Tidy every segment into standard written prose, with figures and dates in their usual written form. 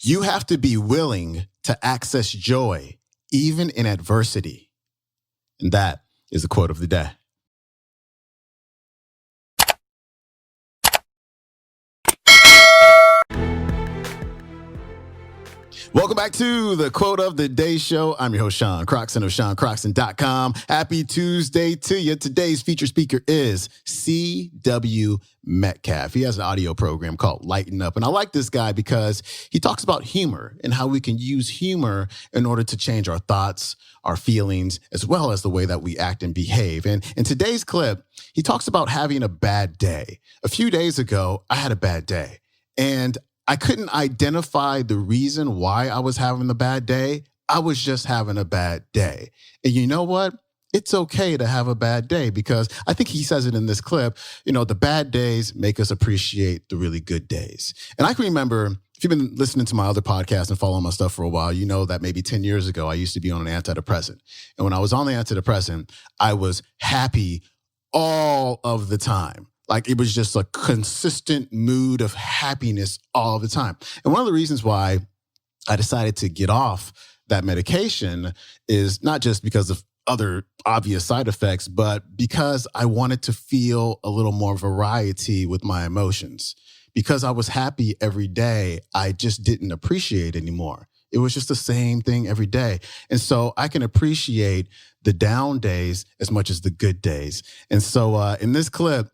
You have to be willing to access joy, even in adversity. And that is the quote of the day. Welcome back to the Quote of the Day show. I'm your host, Sean Croxton of SeanCroxton.com. Happy Tuesday to you. Today's featured speaker is C.W. Metcalf. He has an audio program called Lighten Up. And I like this guy because he talks about humor and how we can use humor in order to change our thoughts, our feelings, as well as the way that we act and behave. And in today's clip, he talks about having a bad day. A few days ago, I had a bad day. And I couldn't identify the reason why I was having a bad day. I was just having a bad day. And you know what? It's okay to have a bad day because I think he says it in this clip, the bad days make us appreciate the really good days. And I can remember, if you've been listening to my other podcasts and following my stuff for a while, you know that maybe 10 years ago, I used to be on an antidepressant. And when I was on the antidepressant, I was happy all of the time. Like it was just a consistent mood of happiness all the time. And one of the reasons why I decided to get off that medication is not just because of other obvious side effects, but because I wanted to feel a little more variety with my emotions. Because I was happy every day, I just didn't appreciate anymore. It was just the same thing every day. And so I can appreciate the down days as much as the good days. And so in this clip,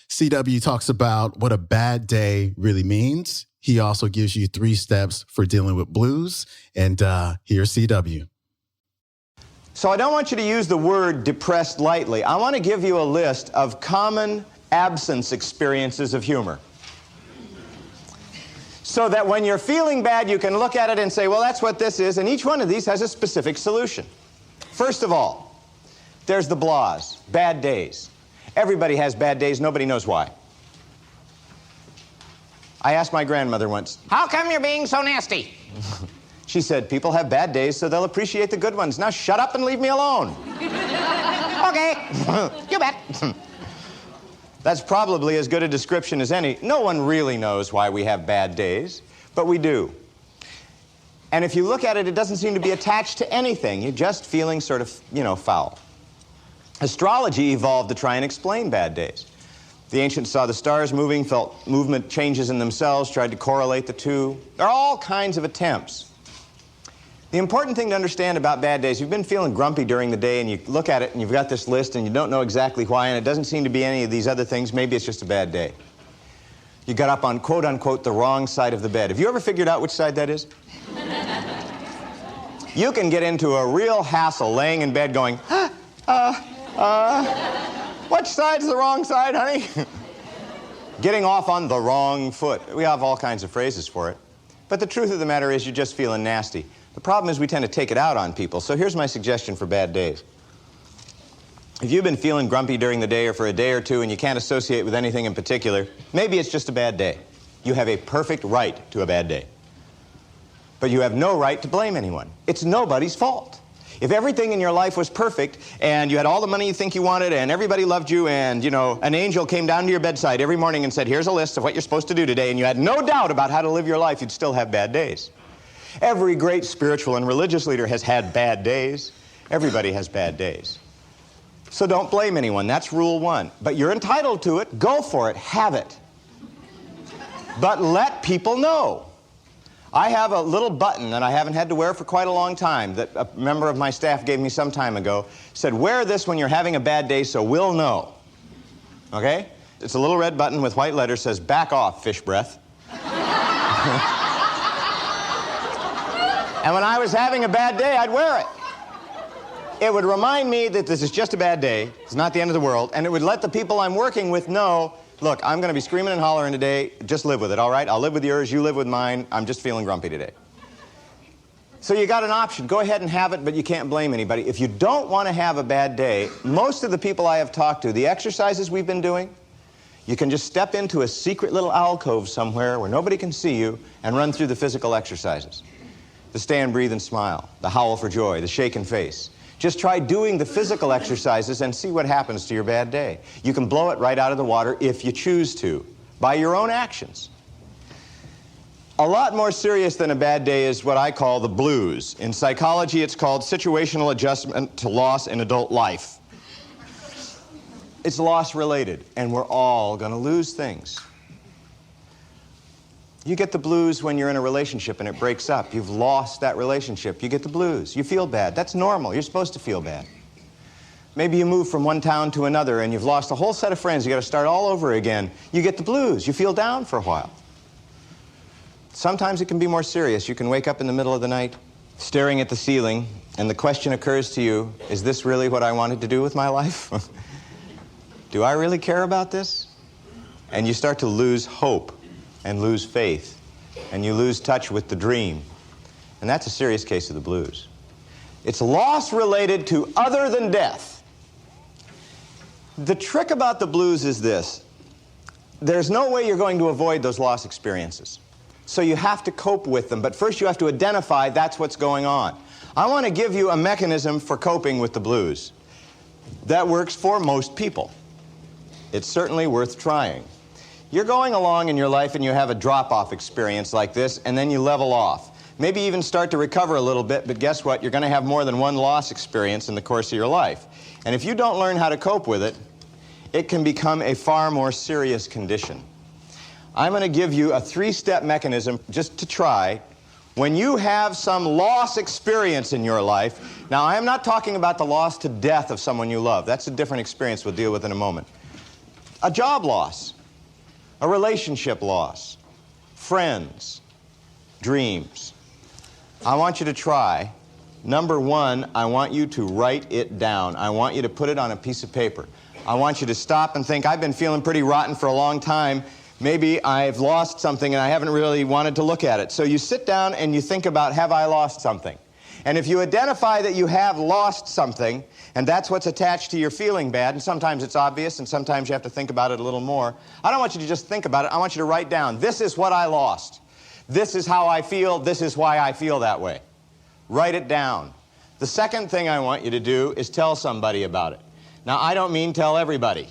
CW talks about what a bad day really means. He also gives you 3 steps for dealing with blues. And here's CW. So I don't want you to use the word depressed lightly. I want to give you a list of common absence experiences of humor. So that when you're feeling bad, you can look at it and say, well, that's what this is. And each one of these has a specific solution. First of all, there's the blahs, bad days. Everybody has bad days. Nobody knows why. I asked my grandmother once, how come you're being so nasty? She said, people have bad days so they'll appreciate the good ones. Now shut up and leave me alone. Okay, you bet. That's probably as good a description as any. No one really knows why we have bad days, but we do. And if you look at it, it doesn't seem to be attached to anything. You're just feeling sort of, foul. Astrology evolved to try and explain bad days. The ancients saw the stars moving, felt movement changes in themselves, tried to correlate the two. There are all kinds of attempts. The important thing to understand about bad days, you've been feeling grumpy during the day and you look at it and you've got this list and you don't know exactly why and it doesn't seem to be any of these other things. Maybe it's just a bad day. You got up on, quote unquote, the wrong side of the bed. Have you ever figured out which side that is? You can get into a real hassle laying in bed going, which side's the wrong side, honey? Getting off on the wrong foot. We have all kinds of phrases for it. But the truth of the matter is you're just feeling nasty. The problem is we tend to take it out on people. So here's my suggestion for bad days. If you've been feeling grumpy during the day or for a day or two and you can't associate with anything in particular, maybe it's just a bad day. You have a perfect right to a bad day. But you have no right to blame anyone. It's nobody's fault. If everything in your life was perfect and you had all the money you think you wanted and everybody loved you and, an angel came down to your bedside every morning and said, here's a list of what you're supposed to do today, and you had no doubt about how to live your life, you'd still have bad days. Every great spiritual and religious leader has had bad days. Everybody has bad days. So don't blame anyone. That's rule 1. But you're entitled to it. Go for it. Have it. But let people know. I have a little button that I haven't had to wear for quite a long time that a member of my staff gave me some time ago. Said, wear this when you're having a bad day so we'll know. Okay? It's a little red button with white letters, says, back off, fish breath. And when I was having a bad day, I'd wear it. It would remind me that this is just a bad day. It's not the end of the world. And it would let the people I'm working with know, look, I'm going to be screaming and hollering today. Just live with it, all right? I'll live with yours. You live with mine. I'm just feeling grumpy today. So you got an option. Go ahead and have it, but you can't blame anybody. If you don't want to have a bad day, most of the people I have talked to, the exercises we've been doing, you can just step into a secret little alcove somewhere where nobody can see you and run through the physical exercises. The stand, breathe, and smile. The howl for joy. The shaken face. Just try doing the physical exercises and see what happens to your bad day. You can blow it right out of the water if you choose to, by your own actions. A lot more serious than a bad day is what I call the blues. In psychology, it's called situational adjustment to loss in adult life. It's loss-related, and we're all going to lose things. You get the blues when you're in a relationship and it breaks up. You've lost that relationship. You get the blues. You feel bad. That's normal. You're supposed to feel bad. Maybe you move from one town to another and you've lost a whole set of friends. You've got to start all over again. You get the blues. You feel down for a while. Sometimes it can be more serious. You can wake up in the middle of the night staring at the ceiling, and the question occurs to you, is this really what I wanted to do with my life? Do I really care about this? And you start to lose hope and lose faith, and you lose touch with the dream. And that's a serious case of the blues. It's loss related to other than death. The trick about the blues is this. There's no way you're going to avoid those loss experiences. So you have to cope with them, but first you have to identify that's what's going on. I want to give you a mechanism for coping with the blues that works for most people. It's certainly worth trying. You're going along in your life and you have a drop-off experience like this, and then you level off. Maybe even start to recover a little bit, but guess what? You're going to have more than one loss experience in the course of your life. And if you don't learn how to cope with it, it can become a far more serious condition. I'm going to give you a three-step mechanism just to try. When you have some loss experience in your life, now I am not talking about the loss to death of someone you love. That's a different experience we'll deal with in a moment. A job loss. A relationship loss, friends, dreams. I want you to try. Number one, I want you to write it down. I want you to put it on a piece of paper. I want you to stop and think, I've been feeling pretty rotten for a long time. Maybe I've lost something and I haven't really wanted to look at it. So you sit down and you think about, have I lost something? And if you identify that you have lost something, and that's what's attached to your feeling bad, and sometimes it's obvious, and sometimes you have to think about it a little more, I don't want you to just think about it. I want you to write down, this is what I lost. This is how I feel. This is why I feel that way. Write it down. The second thing I want you to do is tell somebody about it. Now, I don't mean tell everybody.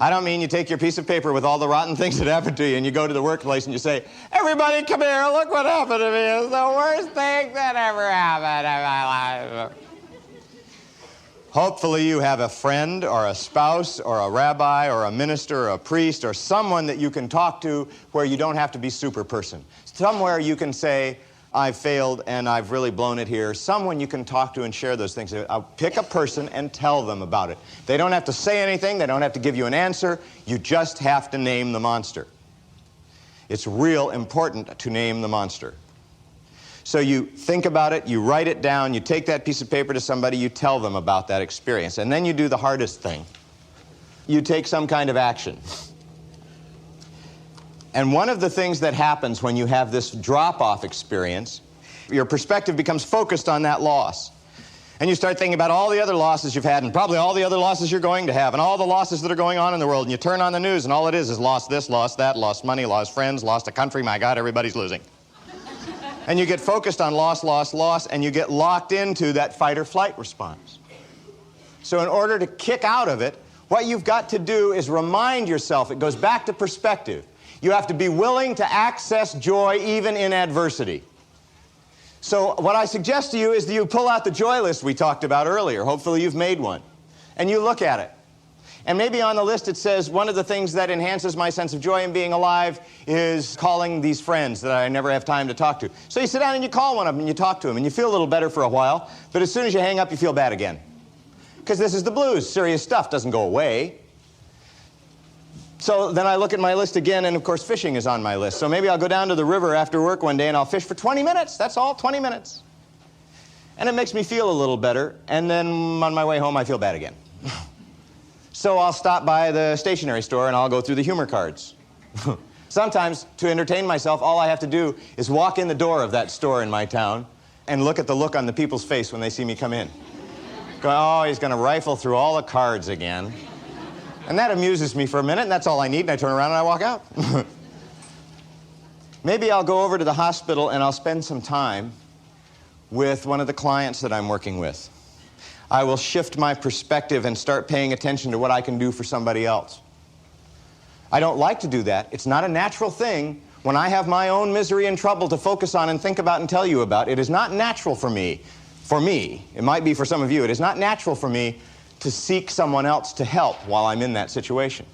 I don't mean you take your piece of paper with all the rotten things that happened to you and you go to the workplace and you say, everybody come here, look what happened to me. It's the worst thing that ever happened in my life. Hopefully you have a friend or a spouse or a rabbi or a minister or a priest or someone that you can talk to where you don't have to be super person. Somewhere you can say, I've failed and I've really blown it here. Someone you can talk to and share those things. Pick a person and tell them about it. They don't have to say anything. They don't have to give you an answer. You just have to name the monster. It's real important to name the monster. So you think about it, you write it down, you take that piece of paper to somebody, you tell them about that experience. And then you do the hardest thing. You take some kind of action. And one of the things that happens when you have this drop-off experience, your perspective becomes focused on that loss. And you start thinking about all the other losses you've had and probably all the other losses you're going to have and all the losses that are going on in the world. And you turn on the news and all it is lost this, lost that, lost money, lost friends, lost a country. My God, everybody's losing. And you get focused on loss, loss, loss, and you get locked into that fight or flight response. So in order to kick out of it, what you've got to do is remind yourself, it goes back to perspective. You have to be willing to access joy even in adversity. So what I suggest to you is that you pull out the joy list we talked about earlier. Hopefully you've made one. And you look at it. And maybe on the list it says, one of the things that enhances my sense of joy in being alive is calling these friends that I never have time to talk to. So you sit down and you call one of them and you talk to them and you feel a little better for a while, but as soon as you hang up you feel bad again. Because this is the blues. Serious stuff doesn't go away. So then I look at my list again, and of course fishing is on my list. So maybe I'll go down to the river after work one day and I'll fish for 20 minutes. That's all, 20 minutes. And it makes me feel a little better, and then on my way home I feel bad again. So I'll stop by the stationery store and I'll go through the humor cards. Sometimes, to entertain myself, all I have to do is walk in the door of that store in my town and look at the look on the people's face when they see me come in. Go, oh, he's going to rifle through all the cards again. And that amuses me for a minute, and that's all I need, and I turn around and I walk out. Maybe I'll go over to the hospital and I'll spend some time with one of the clients that I'm working with. I will shift my perspective and start paying attention to what I can do for somebody else. I don't like to do that. It's not a natural thing When I have my own misery and trouble to focus on and think about and tell you about, it is not natural for me, it might be for some of you, it is not natural for me to seek someone else to help while I'm in that situation.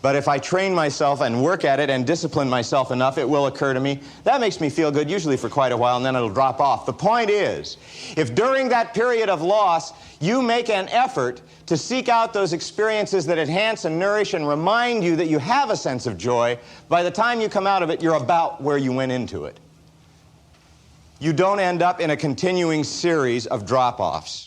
But if I train myself and work at it and discipline myself enough, it will occur to me. That makes me feel good, usually for quite a while, and then it'll drop off. The point is, if during that period of loss, you make an effort to seek out those experiences that enhance and nourish and remind you that you have a sense of joy, by the time you come out of it, you're about where you went into it. You don't end up in a continuing series of drop-offs.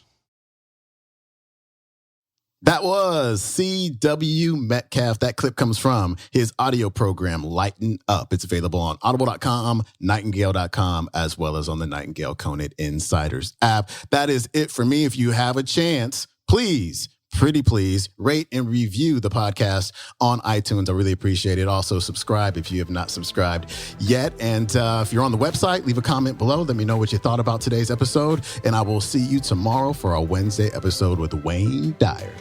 That was C.W. Metcalf. That clip comes from his audio program, Lighten Up. It's available on audible.com, nightingale.com, as well as on the Nightingale Conant Insiders app. That is it for me. If you have a chance, please, pretty please, rate and review the podcast on iTunes. I really appreciate it. Also, subscribe if you have not subscribed yet. And if you're on the website, leave a comment below. Let me know what you thought about today's episode. And I will see you tomorrow for our Wednesday episode with Wayne Dyer.